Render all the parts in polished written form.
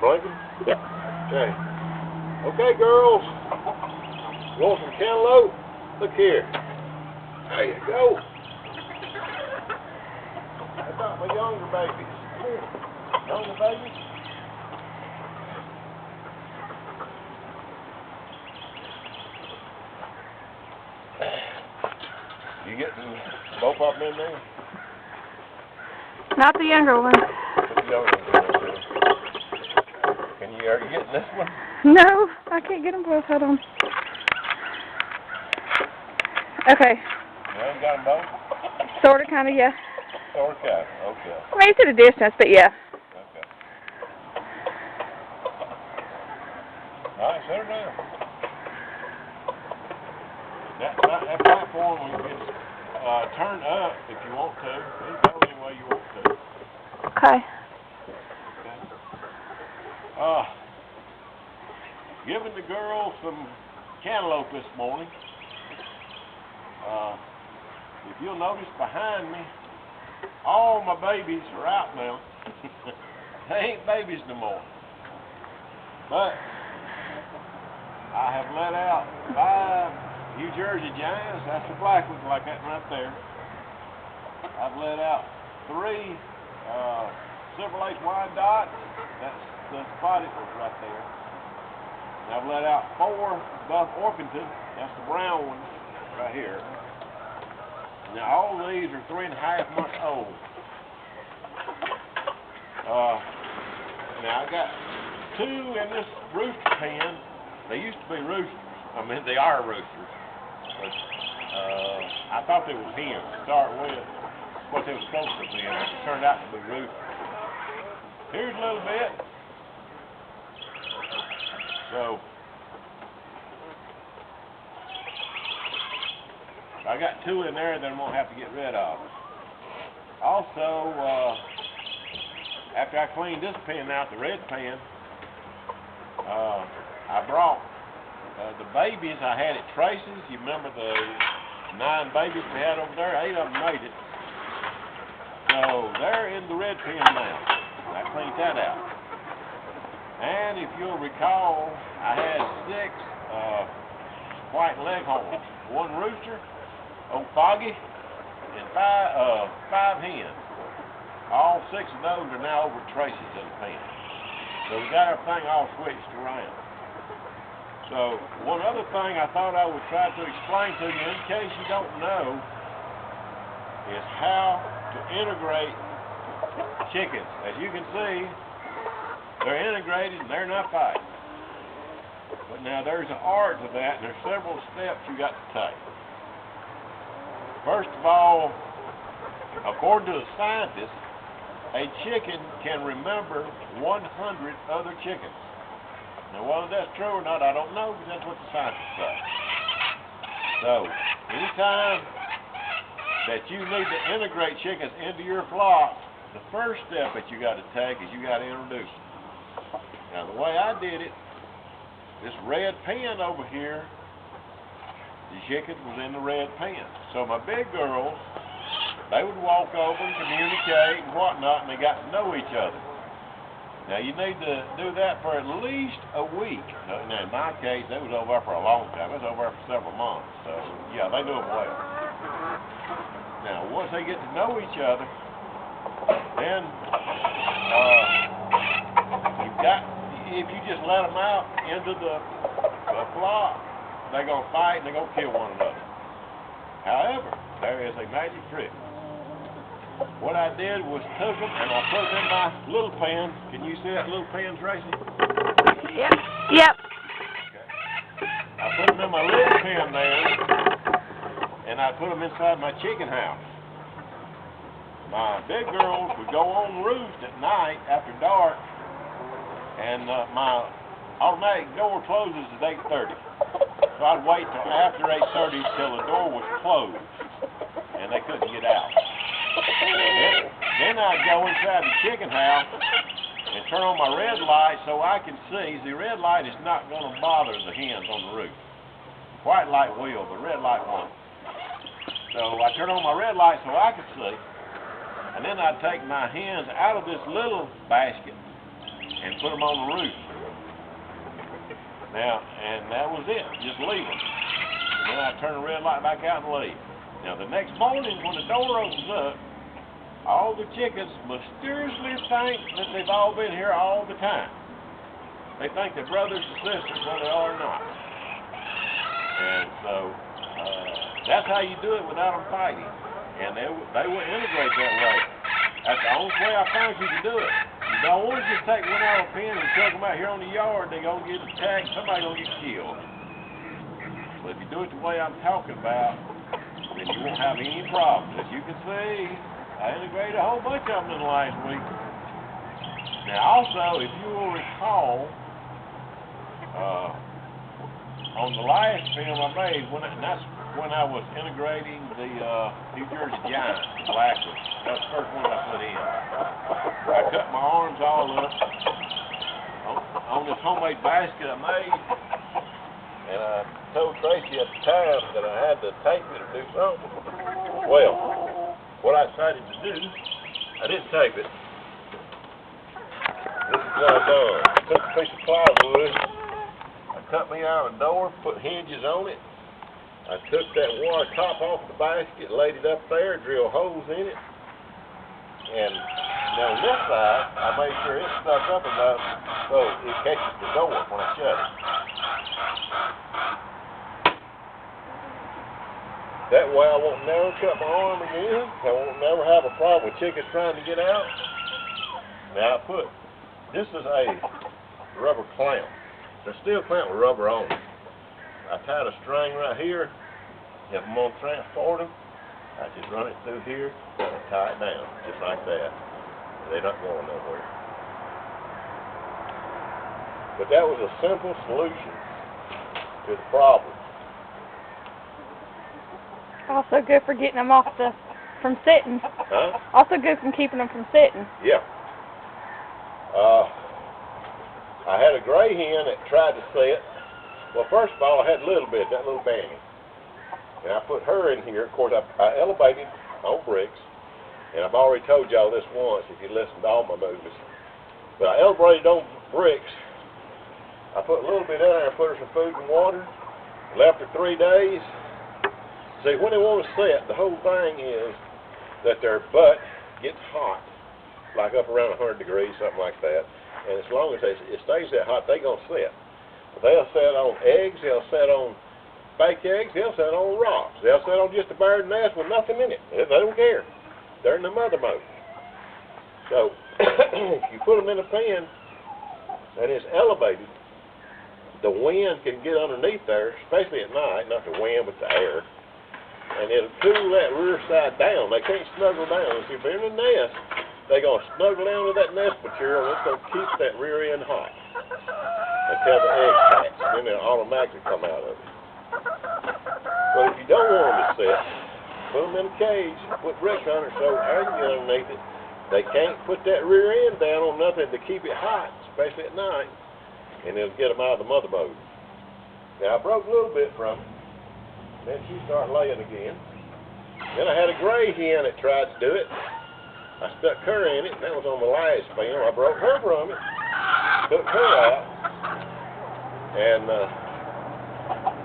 Clinton? Yep. Okay. Okay, girls. You want some cantaloupe? Look here. There you go. How about my younger babies? Come here. Younger babies? You getting both of them in there? Not the younger one. Put the younger ones in there too. Are you getting this one? No, I can't get them both. Hold on. Okay. You ain't got them both? Sort of, kind of, yeah. Sort of, okay. I mean, it's at a distance, but yeah. Okay. All right, set her down. That platform will get turned up if you want to. You can go any way you want to. Okay. Giving the girls some cantaloupe this morning. If you'll notice behind me, all my babies are out now. They ain't babies no more. But I have let out 5 New Jersey Giants. That's the black ones, like that right there. I've let out 3 Silver Lace Wyandottes. That's the spotted ones right there. And I've let out 4 Buff Orpington. That's the brown ones right here. Now all these are 3.5 months old. Now I got 2 in this rooster pen. They used to be roosters. I mean, they are roosters. But I thought they were hens to start with. What they were supposed to be, and it turned out to be roosters. Here's a little bit. So I got 2 in there that I'm going to have to get rid of. Also, after I cleaned this pen out, the red pen, I brought the babies I had at Tracy's. You remember the 9 babies we had over there? 8 of them made it. So they're in the red pen now. I cleaned that out. And if you'll recall, I had 6 white leghorns, 1 rooster, old Foggy, and 5 hens. All 6 of those are now over Tracy's in the pen. So we got everything all switched around. So one other thing I thought I would try to explain to you, in case you don't know, is how to integrate chickens. As you can see, they're integrated and they're not fighting. But now there's an art to that, and there's several steps you got to take. First of all, according to the scientists, a chicken can remember 100 other chickens. Now whether that's true or not, I don't know, but that's what the scientists say. So, anytime that you need to integrate chickens into your flock, the first step that you got to take is you got to introduce them. Now the way I did it, this red pen over here, the chicken was in the red pen. So my big girls, they would walk over and communicate and whatnot, and they got to know each other. Now you need to do that for at least a week. Now in my case, they was over there for a long time. It was over there for several months. So yeah, they knew them well. Now once they get to know each other, then if you just let them out into the flock, they're going to fight and they're going to kill one another. However, there is a magic trick. What I did was took them and I put them in my little pen. Can you see that little pen, Tracy? Yep. Yep. Okay. I put them in my little pen there, and I put them inside my chicken house. My big girls would go on roost at night after dark, and my automatic door closes at 8:30. So I'd wait till after 8:30 till the door was closed, and they couldn't get out. Then I'd go inside the chicken house and turn on my red light so I can see. The red light is not going to bother the hens on the roof. White light will, the red light won't. So I turn on my red light so I can see. And then I'd take my hens out of this little basket and put them on the roof. Now, and that was it. Just leave them. And then I turn the red light back out and leave. Now, the next morning when the door opens up, all the chickens mysteriously think that they've all been here all the time. They think they're brothers and sisters, whether they are or not. And so, that's how you do it without them fighting. And they will integrate that way. That's the only way I found you can do it. You don't want to just take one out of a pen and chuck them out here on the yard. They're going to get attacked. Somebody's going to get killed. But if you do it the way I'm talking about, then you won't have any problems. As you can see, I integrated a whole bunch of them in the last week. Now also, if you will recall, on the last film I made, and that's when I was integrating the New Jersey Giants, the black one. That's the first one I put in. I cut my arms all up on this homemade basket I made, and I told Tracy at the time that I had to tape it or do something. Well, what I decided to do, I didn't tape it. This is what I done. I took a piece of plywood, I cut me out a door, put hinges on it. I took that wire top off the basket, laid it up there, drilled holes in it. And now on this side, I made sure it stuck up enough so it catches the door when I shut it. That way I won't never cut my arm again. I won't never have a problem with chickens trying to get out. Now this is a rubber clamp. It's a steel clamp with rubber on it. I tied a string right here. If I'm going to transport them, I just run it through here and tie it down, just like that. They're not going nowhere. But that was a simple solution to the problem. Also good for getting them off from sitting. Huh? Also good from keeping them from sitting. Yeah. I had a gray hen that tried to sit. Well, first of all, I had a little bit, that little Banny. And I put her in here. Of course, I elevated on bricks. And I've already told y'all this once if you listen to all my movies. But I elevated on bricks. I put a little bit in there and put her some food and water. Left her 3 days. See, when they want to sit, the whole thing is that their butt gets hot, like up around 100 degrees, something like that. And as long as it stays that hot, they're going to sit. They'll sit on eggs, they'll sit on fake eggs, they'll sit on rocks. They'll sit on just a bird nest with nothing in it. They don't care. They're in the mother mode. So, if you put them in a pen and it's elevated, the wind can get underneath there, especially at night, not the wind but the air, and it'll cool that rear side down. They can't snuggle down. See, if they're in the nest, they're going to snuggle down to that nest material and it's going to keep that rear end hot until the eggs hatch, and then they'll automatically come out of it. But if you don't want them to sit, put them in a cage, put bricks on it so air can get underneath it. They can't put that rear end down on nothing to keep it hot, especially at night, and it'll get them out of the mother mode. Now I broke a little bit from it, then she started laying again. Then I had a gray hen that tried to do it. I stuck her in it, and that was on the last film. I broke her from it, took her out, and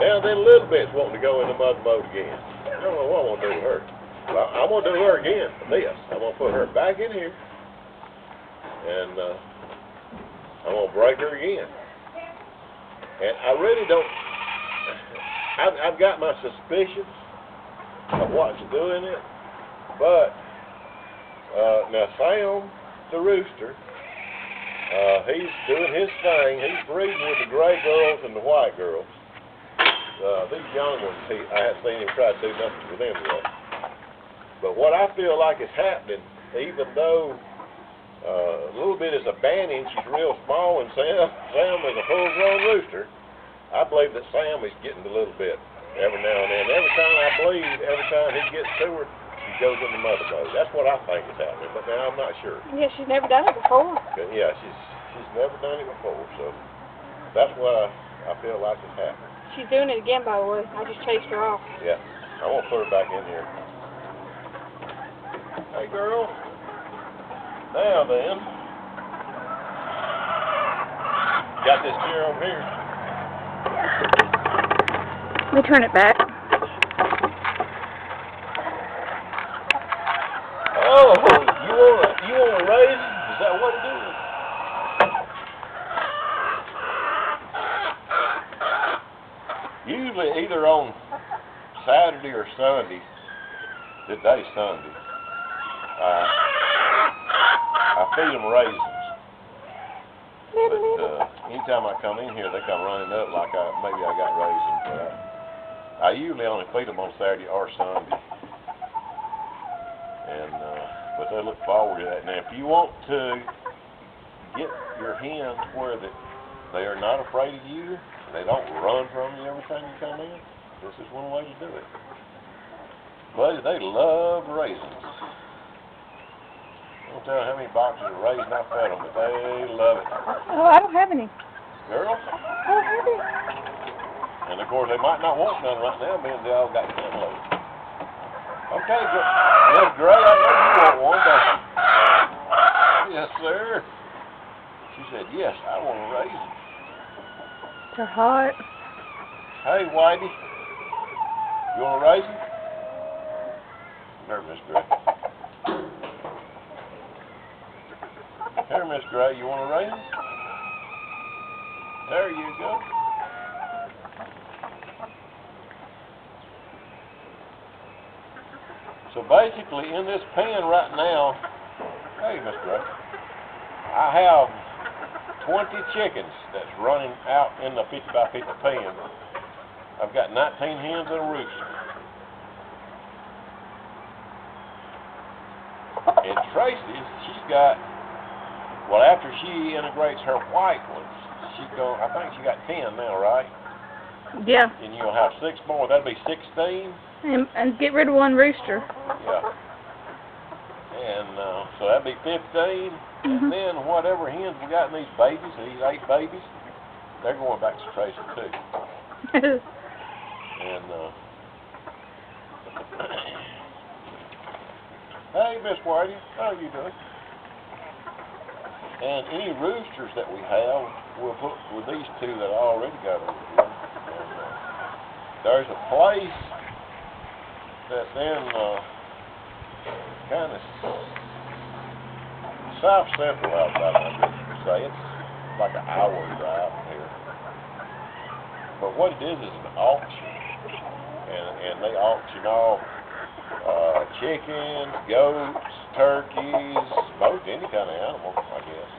now then little bit's wanting to go into mother mode again. I don't know what I'm going to do with her. Well, I'm going to do her again for this. I'm going to put her back in here, and I'm going to break her again. And I really don't, I've got my suspicions of what's doing it, but now Sam, the rooster, he's doing his thing. He's breeding with the gray girls and the white girls. These young ones, I haven't seen him try to do nothing with them yet. But what I feel like is happening, even though a little bit is a banning, she's real small, and Sam is a full-grown rooster, I believe that Sam is getting a little bit every now and then. Every time he gets to her, she goes into mother mode. That's what I think is happening, but now I'm not sure. Yeah, she's never done it before. But yeah, she's never done it before, so that's what I feel like is happening. She's doing it again, by the way. I just chased her off. Yeah, I won't put her back in here. Hey, girl. Now then. got this chair over here. Let me turn it back. Oh, you want a raise? Is that what it is? Usually either on Saturday or Sunday, today's Sunday, I feed them raisins. But anytime I come in here, they come running up like maybe I got raisins. But I usually only feed them on Saturday or Sunday. And but they look forward to that. Now, if you want to get your hens where they are not afraid of you, they don't run from you every time you come in, this is one way to do it. Buddy, they love raisins. I don't tell you how many boxes of raisins I fed them, but they love it. Oh, I don't have any. Girl? I don't have any. And of course, they might not want none right now, being they all got ten loads. Okay, Miss Gray, I know you want one, don't you? Yes, sir. She said, yes, I want a raisin. They're hot. Hey, Whitey, you want a raisin? There, Miss Gray. Here, Miss Gray, you want a raisin? There you go. So basically, in this pen right now, hey, Miss Gray, I have 20 chickens that's running out in the 50 by 50 pen. I've got 19 hens and a rooster. And Tracy, she's got, well, after she integrates her white ones, I think she got 10 now, right? Yeah. And you'll have 6 more. That'll be 16. And get rid of one rooster. Yeah. And so that'd be 15. And then whatever hens we got in these babies, these 8 babies, they're going back to Tracy too. And hey, Miss Whitey, how are you doing? And any roosters that we have, we'll put with these 2 that I already got over here. And there's a place that's in kind of south central Alabama, I guess you could say. It's like an hour drive from here. But what it is an auction. And they auction off chickens, goats, turkeys, most any kind of animal, I guess.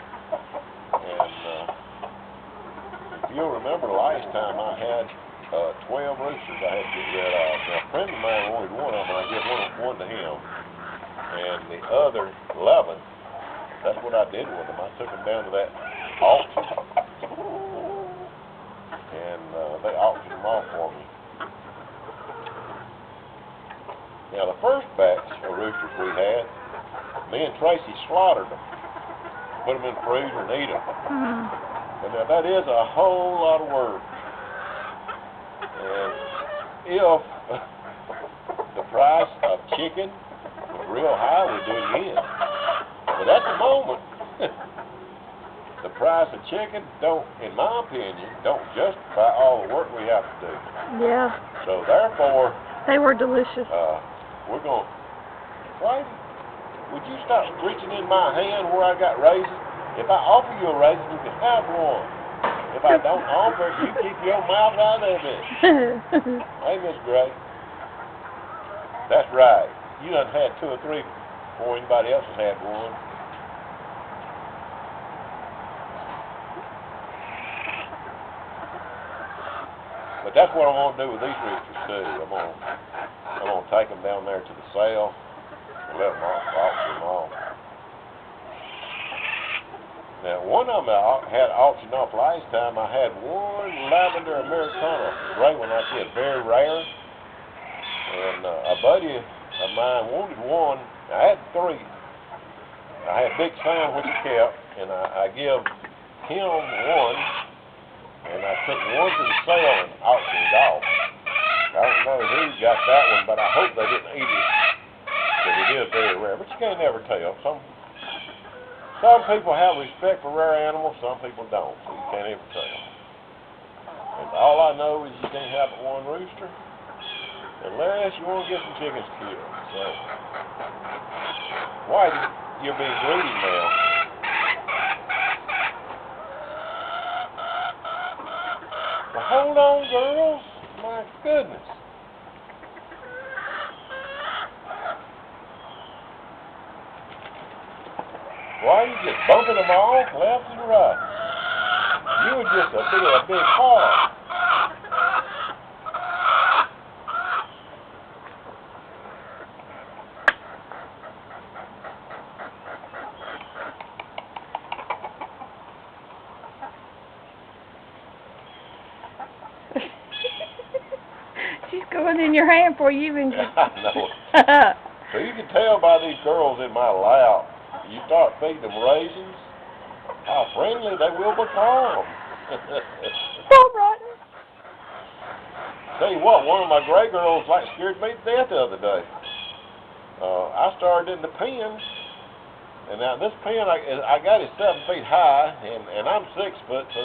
And if you'll remember last time I had 12 roosters I had to get rid of. Now, a friend of mine wanted one of them, and I gave one to him. And the other 11, that's what I did with them. I took them down to that auction, and they auctioned them off for me. Now, the first batch of roosters we had, me and Tracy slaughtered them, put them in the freezer and eat them. But now, that is a whole lot of work. And if the price of chicken was real high, we'd do it again. But at the moment, the price of chicken don't, in my opinion, don't justify all the work we have to do. Yeah. So therefore, They were delicious. we're going, Whitey, would you stop reaching in my hand where I got raisins? If I offer you a raisin, you can have one. If I don't offer it, you keep your mouth out of it. Hey, Miss Gray. That's right. You done had 2 or 3 before anybody else has had one. But that's what I want to do with these roosters too. I'm gonna take them down there to the sale and let them auction them off. Now, one of them I had auctioned off last time. I had one lavender Americana, gray one like this, very rare. And a buddy of mine wanted one. I had 3. I had Big Sam, which he kept, and I give him one, and I took one to the sale and auctioned it off. I don't know who got that one, but I hope they didn't eat it, because it is very rare. But you can't never tell. Some people have respect for rare animals, some people don't, so you can't ever tell. And all I know is you can't have but one rooster, unless you want to get some chickens killed. So, why you're being greedy now? Well, hold on, girls. My goodness. Why are you just bumping them off left and right? You were just a big hog. She's going in your hand before you even get... I know. So you can tell by these girls in my lap, you start feeding them raisins, how friendly they will become. Stop, Rodney. Tell you what, one of my gray girls like scared me to death the other day. I started in the pen, and now this pen I got it 7 feet high, and I'm 6 foot, so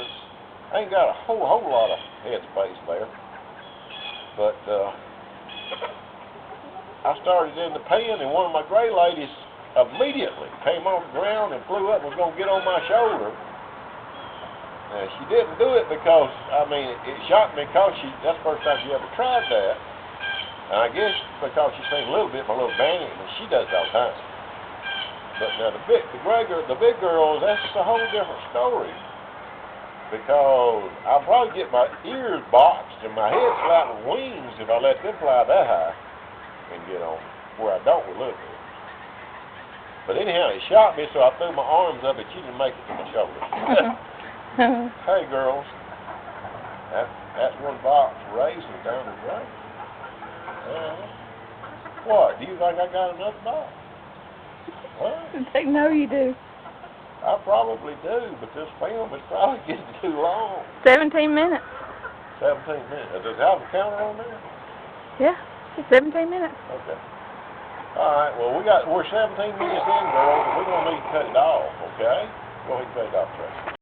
I ain't got a whole lot of head space there. But I started in the pen, and one of my gray ladies immediately came off the ground and flew up and was going to get on my shoulder. And she didn't do it because, I mean, it shocked me because that's the first time she ever tried that. And I guess because she's seen a little bit, my little bandit, and she does it all the time. But now the big girls, that's a whole different story. Because I'll probably get my ears boxed and my head slapped with wings if I let them fly that high and get on where I don't with little bit. But anyhow, it shot me, so I threw my arms up, but she didn't make it to my shoulders. Hey, girls, that's one box of raisins down the drain. What? Do you think I got another box? Huh? No, you do. I probably do, but this film is probably getting too long. 17 minutes. 17 minutes. Does it have a counter on there? Yeah, it's 17 minutes. Okay. All right, well, we're 17 minutes in, girls, and we're going to need to cut it off, okay? Go ahead and cut it off, Tracy.